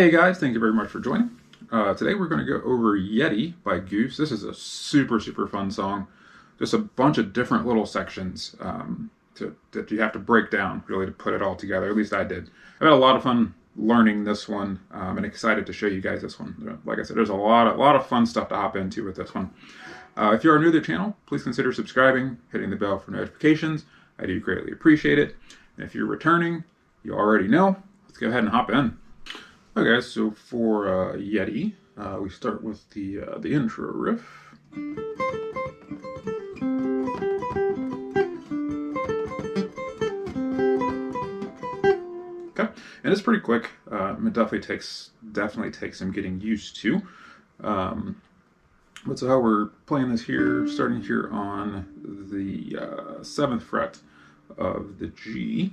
Hey guys, thank you very much for joining. Today we're going to go over Yeti by Goose. This is a super fun song. Just a bunch of different little sections that you have to break down really to put it all together. At least I did. I've had a lot of fun learning this one and excited to show you guys this one. Like I said, there's a lot of fun stuff to hop into with this one. If you are new to the channel, please consider subscribing, hitting the bell for notifications. I do greatly appreciate it. And if you're returning, you already know. Let's go ahead and hop in. Okay, so for Yeti, we start with the intro riff. Okay, and it's pretty quick. It definitely takes some getting used to. But so how we're playing this here, starting here on the 7th fret of the G.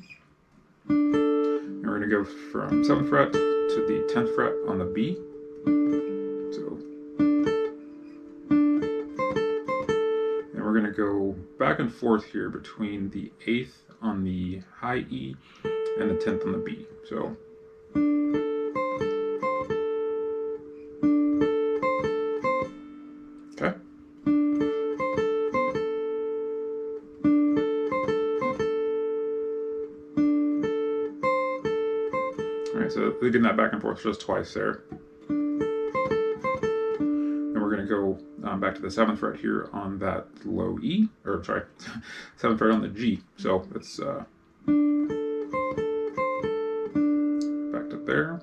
And we're going to go from 7th fret to the 10th fret on the B. So, and we're going to go back and forth here between the 8th on the high E and the 10th on the B. So, okay. Alright, so we're getting that back and forth just twice there. And we're going to go back to the 7th fret here on that low E, or sorry, 7th fret on the G. So it's back to there.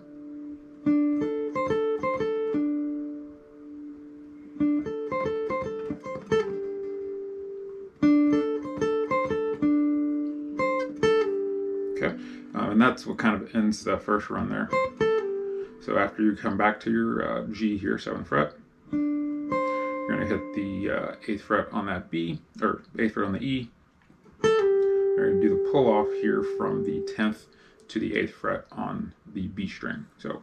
Okay, and that's what kind of ends the first run there. So after you come back to your G here, 7th fret, you're going to hit the 8th fret on that B, or 8th fret on the E. You're going to do the pull off here from the 10th to the 8th fret on the B string. So.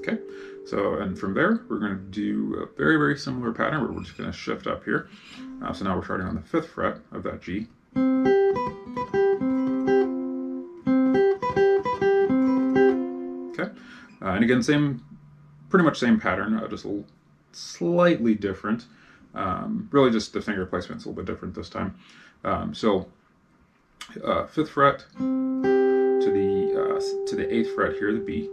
Okay, so and from there we're going to do a very similar pattern where we're just going to shift up here. So now we're starting on the 5th fret of that G. Okay, and again pretty much same pattern, just a little slightly different. Really just the finger placement's a little bit different this time. So 5th fret to the 8th fret here, the B.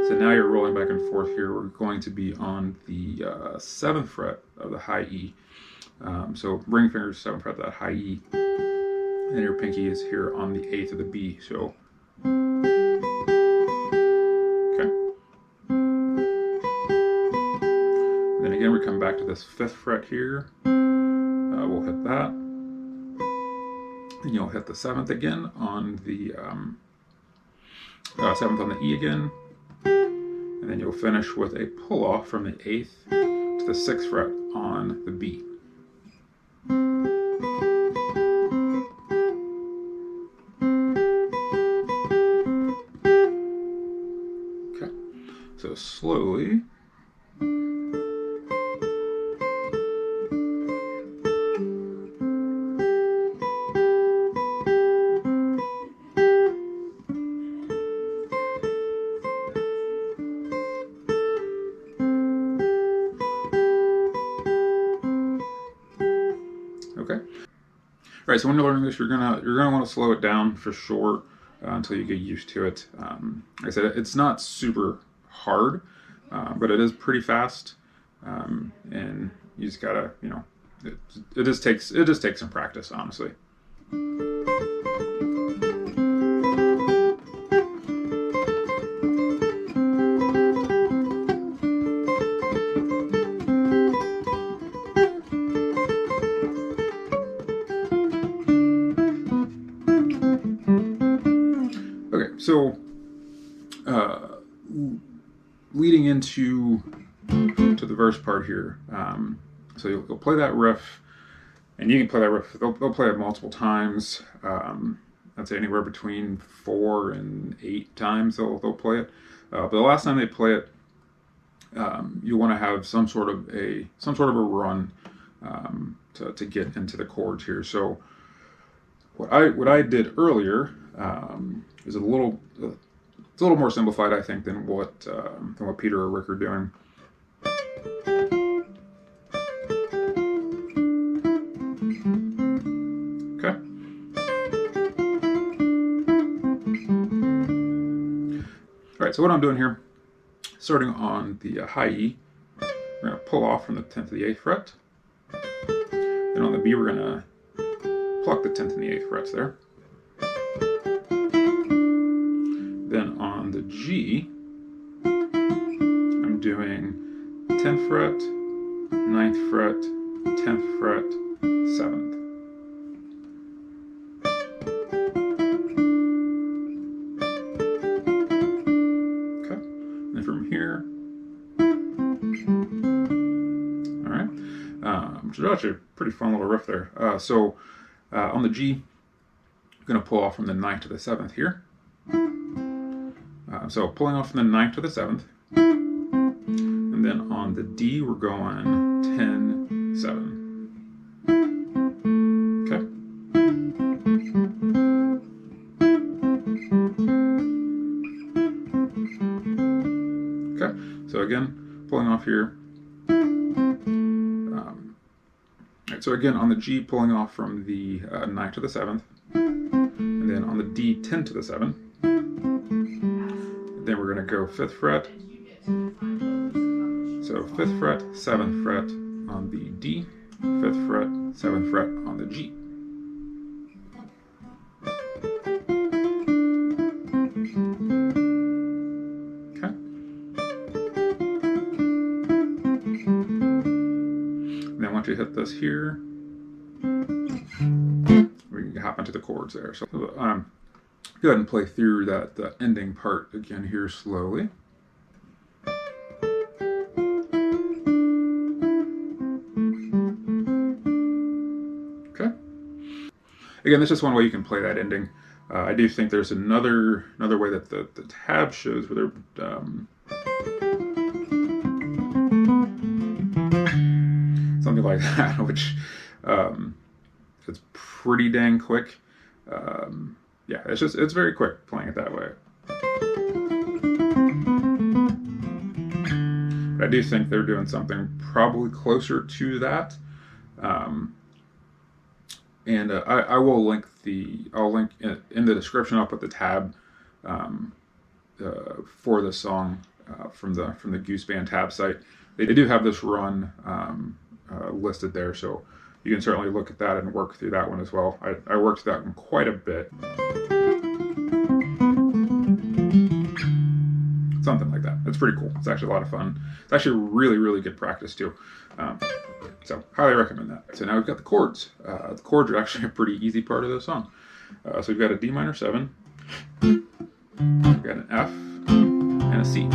So now you're rolling back and forth here. We're going to be on the 7th fret of the high E. So ring finger 7th fret of that high E. And your pinky is here on the 8th of the B. So, okay. And then again, we come back to this 5th fret here. We'll hit that. And you'll hit the 7th again on the 7th on the E again. And then you'll finish with a pull off from the 8th to the 6th fret on the B. Okay, so slowly. Okay. All right. So when you're learning this, you're gonna want to slow it down for sure until you get used to it. Like I said, it's not super hard, but it is pretty fast, and you just gotta, it just takes some practice, honestly. So leading into the verse part here, So you'll play that riff, and you can play that riff. They'll play it multiple times. I'd say anywhere between 4 and 8 times they'll play it. But the last time they play it, you want to have some sort of a run to get into the chords here. So what I did earlier is a little more simplified, I think, than what Peter or Rick are doing. Okay. All right. So what I'm doing here, starting on the high E, we're going to pull off from the 10th to the 8th fret. Then on the B, we're going to pluck the 10th and the 8th frets there. Then on the G, I'm doing 10th fret, 9th fret, 10th fret, 7th. Okay, and then from here, all right, which is actually a pretty fun little riff there. So on the G, I'm going to pull off from the 9th to the 7th here. So pulling off from the 9th to the 7th. And then on the D, we're going 10, 7. Okay. Okay. So again, pulling off here. Right, so again, on the G, pulling off from the 9th to the 7th. And then on the D, 10 to the 7th. Then we're going to go 5th fret. So 5th fret, 7th fret on the D, 5th fret, 7th fret on the G. Okay. And then once you hit this here, we can hop into the chords there. So go ahead and play through the ending part again here slowly. Okay. Again, that's just one way you can play that ending. I do think there's another way that the tab shows where they're something like that, which it's pretty dang quick. Yeah, it's very quick playing it that way. But I do think they're doing something probably closer to that. And I will link I'll link in the description. I'll put the tab for the song from the Goose Band tab site. They do have this run listed there, so you can certainly look at that and work through that one as well. I worked that one quite a bit. Something like that. It's pretty cool. It's actually a lot of fun. It's actually really, really good practice too. So highly recommend that. So now we've got the chords. The chords are actually a pretty easy part of the song. So we've got a D minor 7, we've got an F, and a C.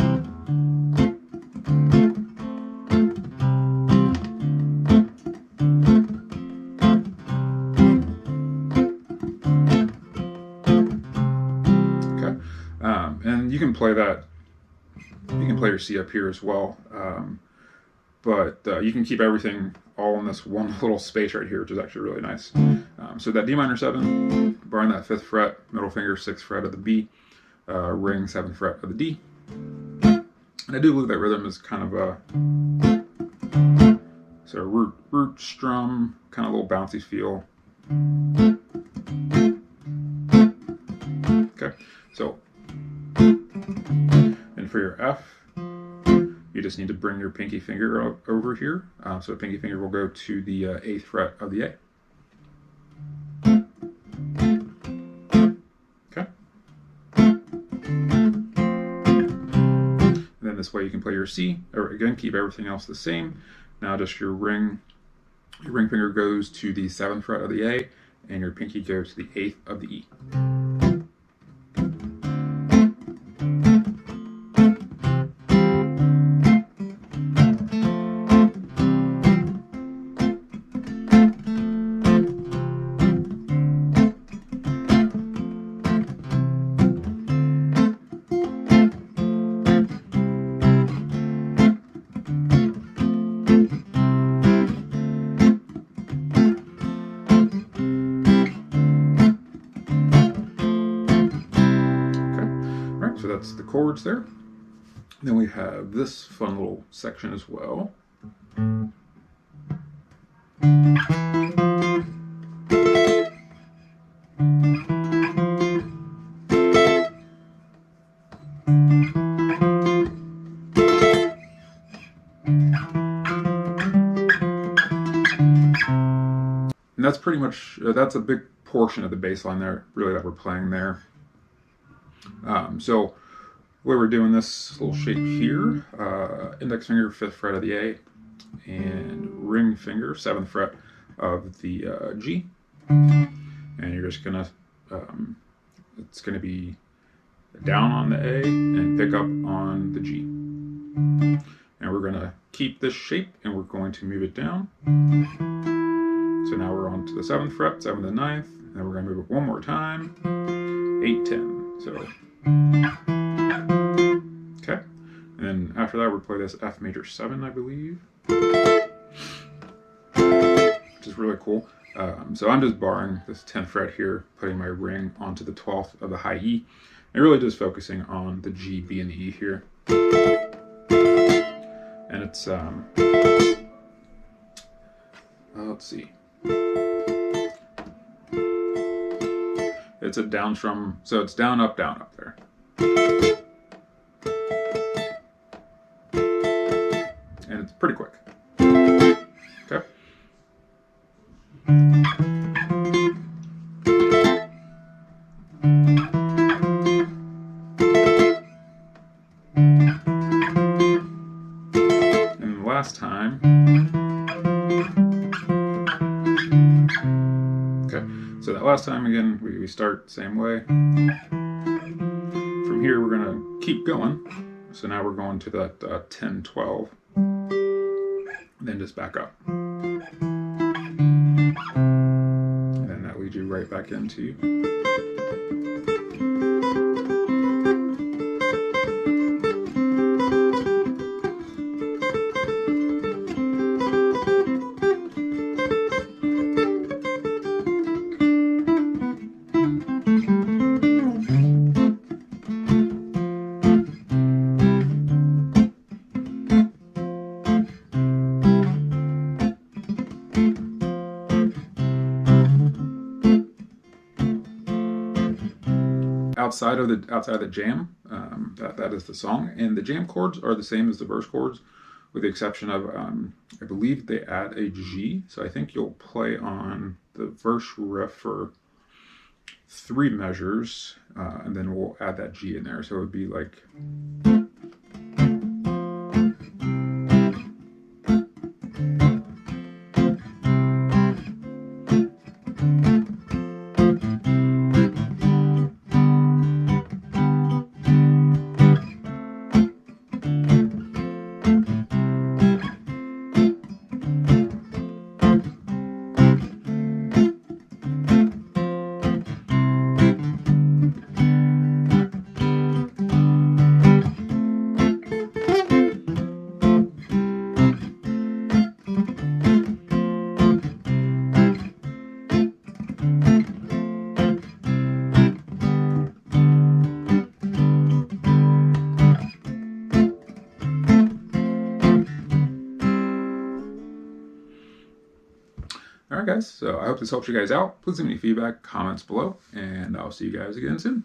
And you can play that. You can play your C up here as well, but you can keep everything all in this one little space right here, which is actually really nice. So that D minor 7, barring that 5th fret, middle finger 6th fret of the B, ring 7th fret of the D. And I do believe that rhythm is kind of a root strum, kind of a little bouncy feel. Okay, so. And for your F, you just need to bring your pinky finger over here. So the pinky finger will go to the 8th fret of the A. Okay. And then this way you can play your C, or again, keep everything else the same. Now just your ring finger goes to the 7th fret of the A, and your pinky goes to the 8th of the E. that's the chords there. Then we have this fun little section as well. And that's pretty much, that's a big portion of the bass line there, really, that we're playing there. So the way we're doing this little shape here, index finger, 5th fret of the A, and ring finger, 7th fret of the G. And you're just gonna, it's gonna be down on the A and pick up on the G. And we're gonna keep this shape and we're going to move it down. So now we're on to the 7th fret, 7th and 9th, and then we're going to move it one more time, 8, 10. So, okay. And then after that, we'll play this F major 7, I believe, which is really cool. So I'm just barring this 10th fret here, putting my ring onto the 12th of the high E, and really just focusing on the G, B, and the E here. And it's, let's see. It's a down strum, so it's down, up there. And it's pretty quick. Okay. And last time, so that last time, again, we start the same way. From here, we're going to keep going. So now we're going to that 10, 12. Then just back up. And then that leads you right back into outside of the jam. That is the song, and the jam chords are the same as the verse chords, with the exception of I believe they add a G. So I think you'll play on the verse riff for 3 measures, and then we'll add that G in there. So it would be like. Alright guys, so I hope this helps you guys out. Please leave me feedback, comments below, and I'll see you guys again soon.